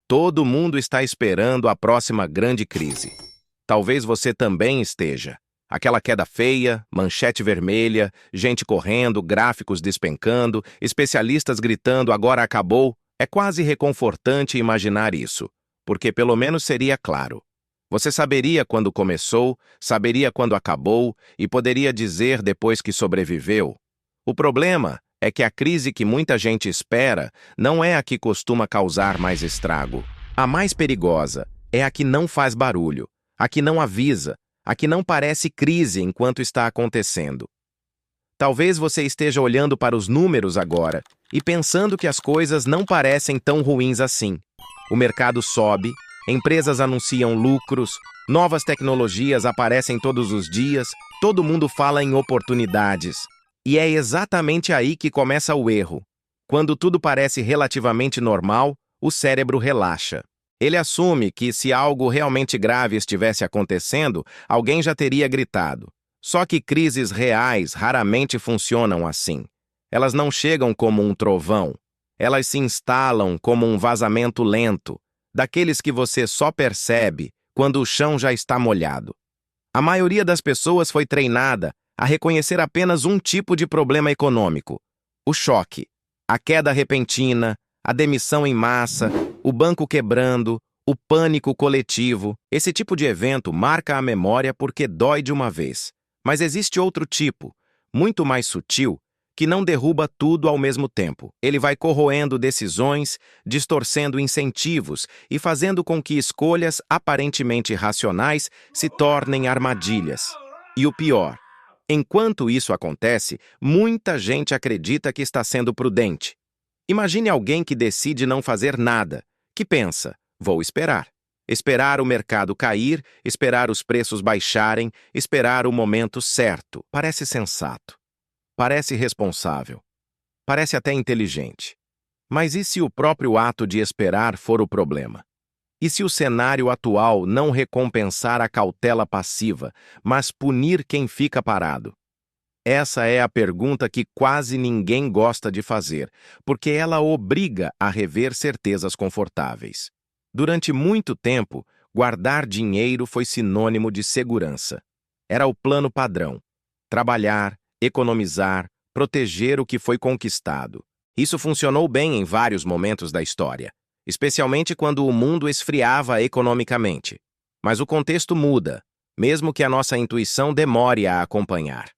Todo mundo está esperando a próxima grande crise. Talvez você também esteja. Aquela queda feia, manchete vermelha, gente correndo, gráficos despencando, especialistas gritando agora acabou. É quase reconfortante imaginar isso, porque pelo menos seria claro. Você saberia quando começou, saberia quando acabou e poderia dizer depois que sobreviveu. O problema é que a crise que muita gente espera não é a que costuma causar mais estrago. A mais perigosa é a que não faz barulho, a que não avisa, a que não parece crise enquanto está acontecendo. Talvez você esteja olhando para os números agora e pensando que as coisas não parecem tão ruins assim. O mercado sobe, empresas anunciam lucros, novas tecnologias aparecem todos os dias, todo mundo fala em oportunidades. E é exatamente aí que começa o erro. Quando tudo parece relativamente normal, o cérebro relaxa. Ele assume que se algo realmente grave estivesse acontecendo, alguém já teria gritado. Só que crises reais raramente funcionam assim. Elas não chegam como um trovão. Elas se instalam como um vazamento lento, daqueles que você só percebe quando o chão já está molhado. A maioria das pessoas foi treinada a reconhecer apenas um tipo de problema econômico: o choque, a queda repentina, a demissão em massa, o banco quebrando, o pânico coletivo. Esse tipo de evento marca a memória porque dói de uma vez. Mas existe outro tipo, muito mais sutil, que não derruba tudo ao mesmo tempo. Ele vai corroendo decisões, distorcendo incentivos e fazendo com que escolhas aparentemente racionais se tornem armadilhas. E o pior, enquanto isso acontece, muita gente acredita que está sendo prudente. Imagine alguém que decide não fazer nada, que pensa: vou esperar. Esperar o mercado cair, esperar os preços baixarem, esperar o momento certo. Parece sensato. Parece responsável. Parece até inteligente. Mas e se o próprio ato de esperar for o problema? E se o cenário atual não recompensar a cautela passiva, mas punir quem fica parado? Essa é a pergunta que quase ninguém gosta de fazer, porque ela obriga a rever certezas confortáveis. Durante muito tempo, guardar dinheiro foi sinônimo de segurança. Era o plano padrão: trabalhar, economizar, proteger o que foi conquistado. Isso funcionou bem em vários momentos da história, especialmente quando o mundo esfriava economicamente. Mas o contexto muda, mesmo que a nossa intuição demore a acompanhar.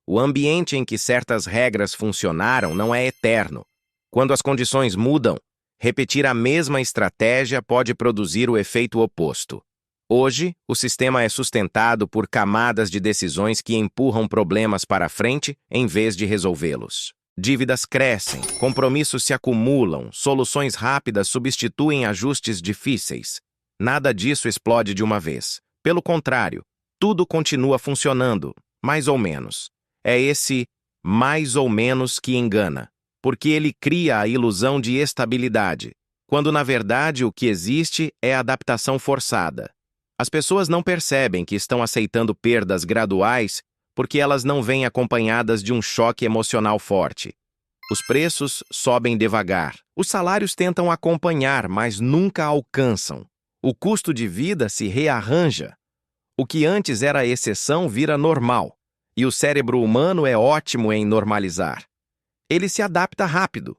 O ambiente em que certas regras funcionaram não é eterno. Quando as condições mudam, repetir a mesma estratégia pode produzir o efeito oposto. Hoje, o sistema é sustentado por camadas de decisões que empurram problemas para frente em vez de resolvê-los. Dívidas crescem, compromissos se acumulam, soluções rápidas substituem ajustes difíceis. Nada disso explode de uma vez. Pelo contrário, tudo continua funcionando, mais ou menos. É esse mais ou menos que engana, porque ele cria a ilusão de estabilidade, quando na verdade o que existe é adaptação forçada. As pessoas não percebem que estão aceitando perdas graduais porque elas não vêm acompanhadas de um choque emocional forte. Os preços sobem devagar. Os salários tentam acompanhar, mas nunca alcançam. O custo de vida se rearranja. O que antes era exceção vira normal. E o cérebro humano é ótimo em normalizar. Ele se adapta rápido.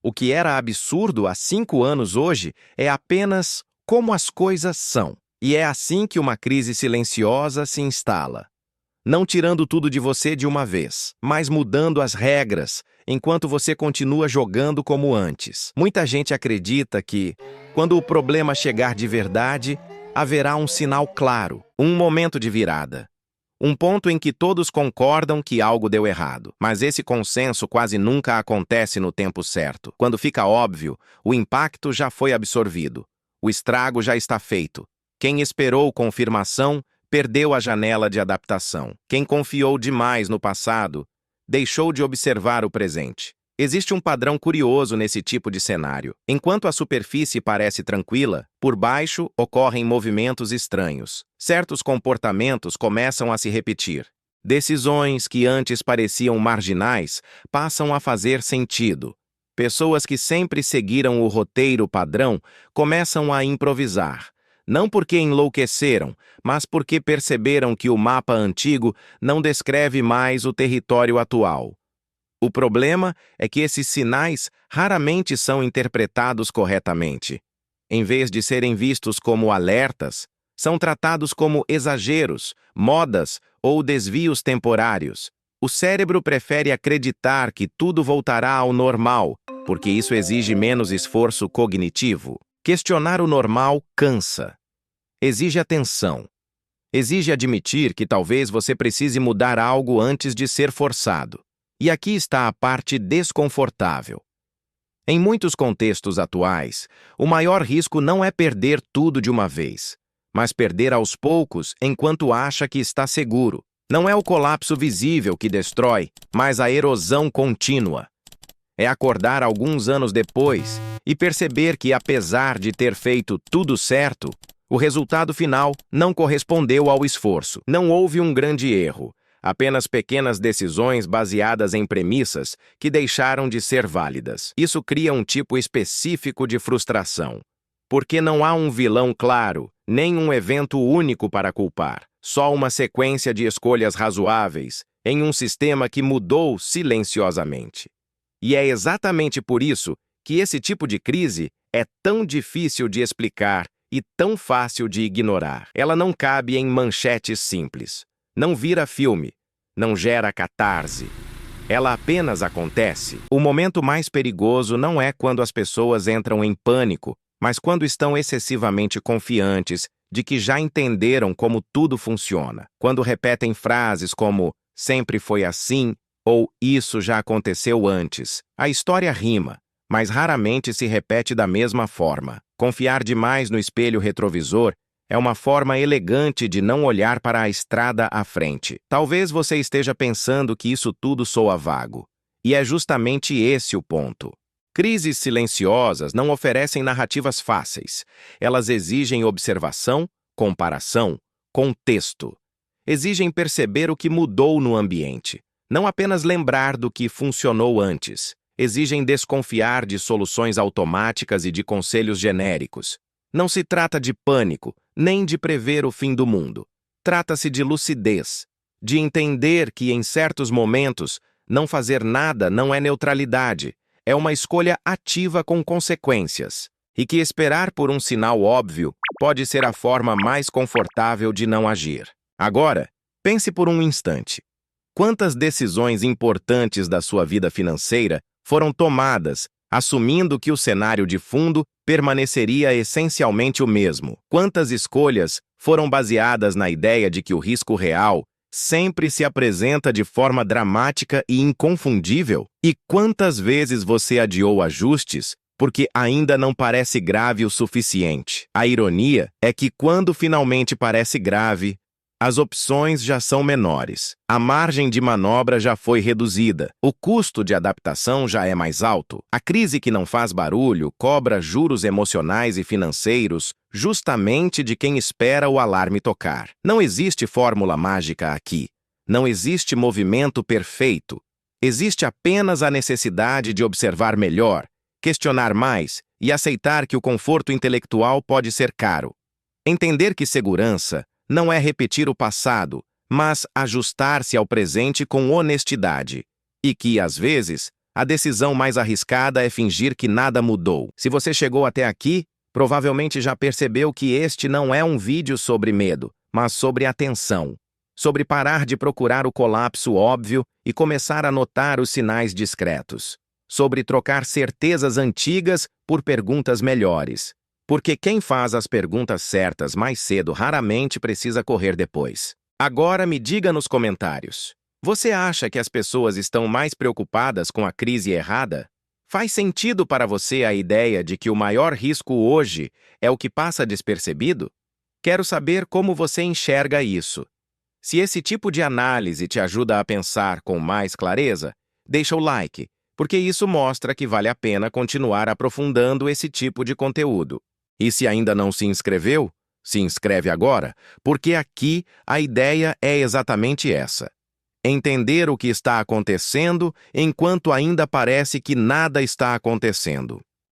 O que era absurdo há 5 anos hoje é apenas como as coisas são. E é assim que uma crise silenciosa se instala. Não tirando tudo de você de uma vez, mas mudando as regras, enquanto você continua jogando como antes. Muita gente acredita que, quando o problema chegar de verdade, haverá um sinal claro, um momento de virada. Um ponto em que todos concordam que algo deu errado. Mas esse consenso quase nunca acontece no tempo certo. Quando fica óbvio, o impacto já foi absorvido. O estrago já está feito. Quem esperou confirmação perdeu a janela de adaptação. Quem confiou demais no passado deixou de observar o presente. Existe um padrão curioso nesse tipo de cenário. Enquanto a superfície parece tranquila, por baixo ocorrem movimentos estranhos. Certos comportamentos começam a se repetir. Decisões que antes pareciam marginais passam a fazer sentido. Pessoas que sempre seguiram o roteiro padrão começam a improvisar. Não porque enlouqueceram, mas porque perceberam que o mapa antigo não descreve mais o território atual. O problema é que esses sinais raramente são interpretados corretamente. Em vez de serem vistos como alertas, são tratados como exageros, modas ou desvios temporários. O cérebro prefere acreditar que tudo voltará ao normal, porque isso exige menos esforço cognitivo. Questionar o normal cansa. Exige atenção. Exige admitir que talvez você precise mudar algo antes de ser forçado. E aqui está a parte desconfortável. Em muitos contextos atuais, o maior risco não é perder tudo de uma vez, mas perder aos poucos enquanto acha que está seguro. Não é o colapso visível que destrói, mas a erosão contínua. É acordar alguns anos depois e perceber que, apesar de ter feito tudo certo, o resultado final não correspondeu ao esforço. Não houve um grande erro, apenas pequenas decisões baseadas em premissas que deixaram de ser válidas. Isso cria um tipo específico de frustração, porque não há um vilão claro, nem um evento único para culpar, só uma sequência de escolhas razoáveis em um sistema que mudou silenciosamente. E é exatamente por isso que esse tipo de crise é tão difícil de explicar e tão fácil de ignorar. Ela não cabe em manchetes simples, não vira filme, não gera catarse. Ela apenas acontece. O momento mais perigoso não é quando as pessoas entram em pânico, mas quando estão excessivamente confiantes de que já entenderam como tudo funciona. Quando repetem frases como "sempre foi assim" ou "isso já aconteceu antes". A história rima, mas raramente se repete da mesma forma. Confiar demais no espelho retrovisor é uma forma elegante de não olhar para a estrada à frente. Talvez você esteja pensando que isso tudo soa vago. E é justamente esse o ponto. Crises silenciosas não oferecem narrativas fáceis. Elas exigem observação, comparação, contexto. Exigem perceber o que mudou no ambiente, não apenas lembrar do que funcionou antes. Exigem desconfiar de soluções automáticas e de conselhos genéricos. Não se trata de pânico, nem de prever o fim do mundo. Trata-se de lucidez, de entender que, em certos momentos, não fazer nada não é neutralidade, é uma escolha ativa com consequências, e que esperar por um sinal óbvio pode ser a forma mais confortável de não agir. Agora, pense por um instante. Quantas decisões importantes da sua vida financeira foram tomadas, assumindo que o cenário de fundo permaneceria essencialmente o mesmo? Quantas escolhas foram baseadas na ideia de que o risco real sempre se apresenta de forma dramática e inconfundível? E quantas vezes você adiou ajustes porque ainda não parece grave o suficiente? A ironia é que quando finalmente parece grave, as opções já são menores, a margem de manobra já foi reduzida, o custo de adaptação já é mais alto. A crise que não faz barulho cobra juros emocionais e financeiros justamente de quem espera o alarme tocar. Não existe fórmula mágica aqui. Não existe movimento perfeito. Existe apenas a necessidade de observar melhor, questionar mais e aceitar que o conforto intelectual pode ser caro. Entender que segurança não é repetir o passado, mas ajustar-se ao presente com honestidade. E que, às vezes, a decisão mais arriscada é fingir que nada mudou. Se você chegou até aqui, provavelmente já percebeu que este não é um vídeo sobre medo, mas sobre atenção. Sobre parar de procurar o colapso óbvio e começar a notar os sinais discretos. Sobre trocar certezas antigas por perguntas melhores. Porque quem faz as perguntas certas mais cedo raramente precisa correr depois. Agora me diga nos comentários. Você acha que as pessoas estão mais preocupadas com a crise errada? Faz sentido para você a ideia de que o maior risco hoje é o que passa despercebido? Quero saber como você enxerga isso. Se esse tipo de análise te ajuda a pensar com mais clareza, deixa o like, porque isso mostra que vale a pena continuar aprofundando esse tipo de conteúdo. E se ainda não se inscreveu, se inscreve agora, porque aqui a ideia é exatamente essa: Entender o que está acontecendo enquanto ainda parece que nada está acontecendo.